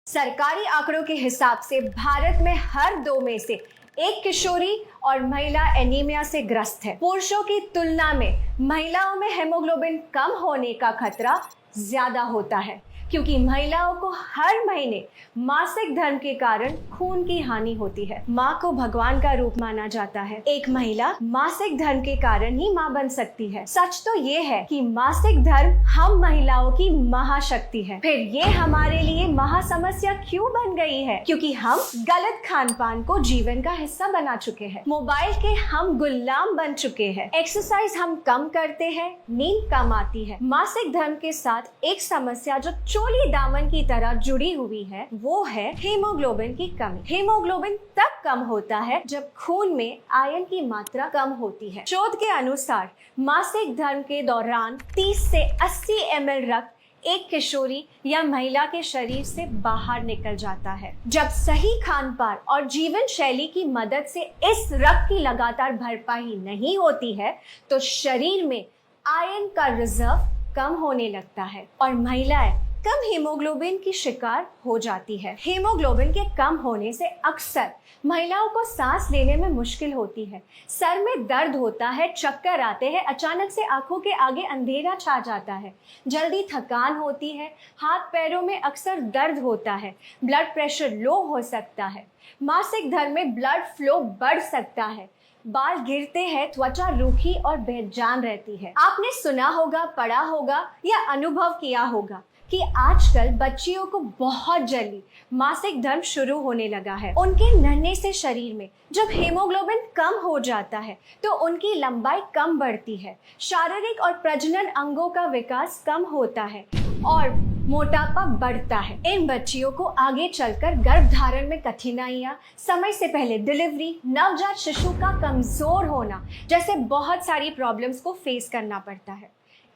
सरकारी आंकड़ों के हिसाब से भारत में हर 2 में से एक किशोरी और महिला एनीमिया से ग्रस्त है। पुरुषों की तुलना में महिलाओं में हेमोग्लोबिन कम होने का खतरा ज्यादा होता है, क्योंकि महिलाओं को हर महीने मासिक धर्म के कारण खून की हानि होती है। माँ को भगवान का रूप माना जाता है। एक महिला मासिक धर्म के कारण ही माँ बन सकती है। सच तो ये है कि मासिक धर्म हम महिलाओं की महाशक्ति है। फिर ये हमारे लिए महासमस्या क्यों बन गई है? क्योंकि हम गलत खान पान को जीवन का हिस्सा बना चुके हैं। मोबाइल के हम गुलाम बन चुके हैं। एक्सरसाइज हम कम करते हैं, नींद कम आती है। मासिक धर्म के साथ एक समस्या जो चोली दामन की तरह जुड़ी हुई है, वो है हीमोग्लोबिन की कमी। हीमोग्लोबिन तब कम होता है जब खून में आयरन की मात्रा कम होती है। शोध के अनुसार मासिक धर्म के दौरान 30 से 80 ml रक्त एक किशोरी या महिला के शरीर से बाहर निकल जाता है। जब सही खान पान और जीवन शैली की मदद से इस रक्त की लगातार भरपाई नहीं होती है, तो शरीर में आयरन का रिजर्व कम होने लगता है और महिलाएं कम हीमोग्लोबिन की शिकार हो जाती है। हीमोग्लोबिन के कम होने से अक्सर महिलाओं को सांस लेने में मुश्किल होती है, सर में दर्द होता है, चक्कर आते हैं, अचानक से आंखों के आगे अंधेरा छा जाता है, जल्दी थकान होती है, हाथ पैरों में अक्सर दर्द होता है, ब्लड प्रेशर लो हो सकता है, मासिक धर्म में ब्लड फ्लो बढ़ सकता है, बाल गिरते हैं, त्वचा रूखी और बेजान रहती है। आपने सुना होगा, पढ़ा होगा या अनुभव किया होगा कि आजकल बच्चियों को बहुत जल्दी मासिक धर्म शुरू होने लगा है। उनके नन्हे से शरीर में जब हीमोग्लोबिन कम हो जाता है तो उनकी लंबाई कम बढ़ती है, शारीरिक और प्रजनन अंगों का विकास कम होता है और मोटापा बढ़ता है। इन बच्चियों को आगे चलकर गर्भधारण में कठिनाइयां, समय से पहले डिलीवरी, नवजात शिशु का कमजोर होना जैसे बहुत सारी प्रॉब्लम्स को फेस करना पड़ता है।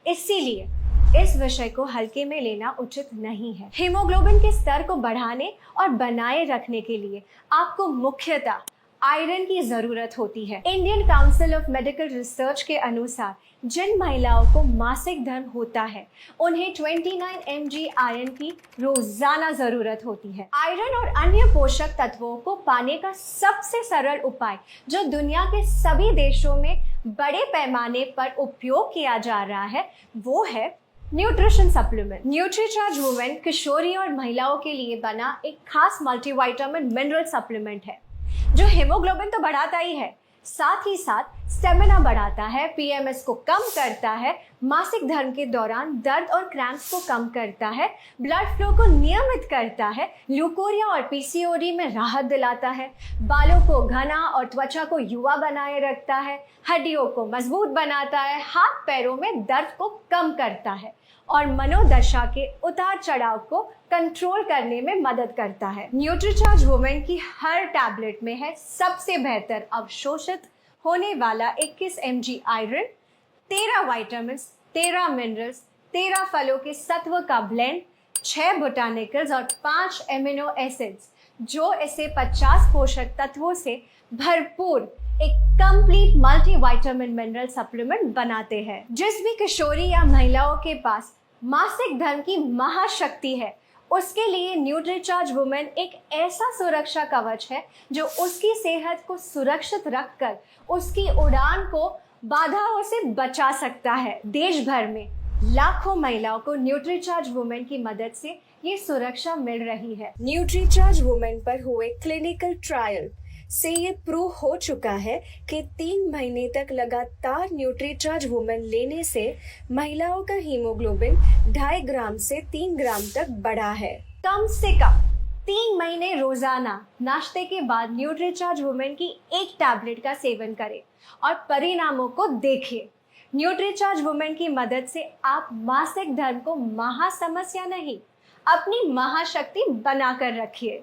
इसीलिए इस विषय को हल्के में लेना उचित नहीं है। हीमोग्लोबिन के स्तर को बढ़ाने और बनाए रखने के लिए आपको मुख्यतः आयरन की जरूरत होती है। Indian council of medical research के अनुसार जिन महिलाओं को मासिक धर्म होता है, उन्हें 29 mg आयरन की रोजाना जरूरत होती है। आयरन और अन्य पोषक तत्वों को पाने का सबसे सरल उपाय जो दुनिया के सभी देशों में बड़े पैमाने पर उपयोग किया जा रहा है, वो है न्यूट्रिशन सप्लीमेंट। न्यूट्रीचार्ज वुमेन किशोरी और महिलाओं के लिए बना एक खास मल्टीविटामिन मिनरल सप्लीमेंट है, जो हेमोग्लोबिन तो बढ़ाता ही है, साथ ही साथ स्टेमिना बढ़ाता है, पीएमएस को कम करता है, मासिक धर्म के दौरान दर्द और क्रैम्प्स को कम करता है, ब्लड फ्लो को नियमित करता है, ल्यूकोरिया और पीसीओडी में राहत दिलाता है, बालों को घना और त्वचा को युवा बनाए रखता है, हड्डियों को मजबूत बनाता है, हाथ पैरों में दर्द को कम करता है और मनोदशा के उतार चढ़ाव को कंट्रोल करने में मदद करता है। न्यूट्रीचार्ज वुमेन की हर टैबलेट में है सबसे बेहतर अवशोषित होने वाला 21 mg आयरन, 13 विटामिन्स, 13 मिनरल्स, 13 फलों के सत्व का ब्लेंड, 6 बोटानिकल्स और 5 एमिनो एसिड्स, जो इसे 50 पोषक तत्वों से भरपूर एक कंप्लीट मल्टीविटामिन मिनरल सप्लीमेंट बनाते हैं। जिस भी किशोरी या महिलाओं के पास मासिक धर्म की महाशक्ति है, उसके लिए न्यूट्रीचार्ज वुमेन एक ऐसा सुरक्षा कवच है जो उसकी सेहत को सुरक्षित रखकर उसकी उड़ान को बाधाओं से बचा सकता है। देश भर में लाखों महिलाओं को न्यूट्रीचार्ज वुमेन की मदद से ये सुरक्षा मिल रही है। न्यूट्रीचार्ज वुमेन पर हुए क्लिनिकल ट्रायल से ये प्रूव हो चुका है कि 3 महीने तक लगातार न्यूट्रीचार्ज वुमेन लेने से महिलाओं का हीमोग्लोबिन 2.5 ग्राम से 3 ग्राम तक बढ़ा है। कम से कम 3 महीने रोजाना नाश्ते के बाद न्यूट्रीचार्ज वुमेन की एक टैबलेट का सेवन करें और परिणामों को देखिए। न्यूट्रीचार्ज वुमेन की मदद से आप मासिक धर्म को महासमस्या नहीं, अपनी महाशक्ति बनाकर रखिए।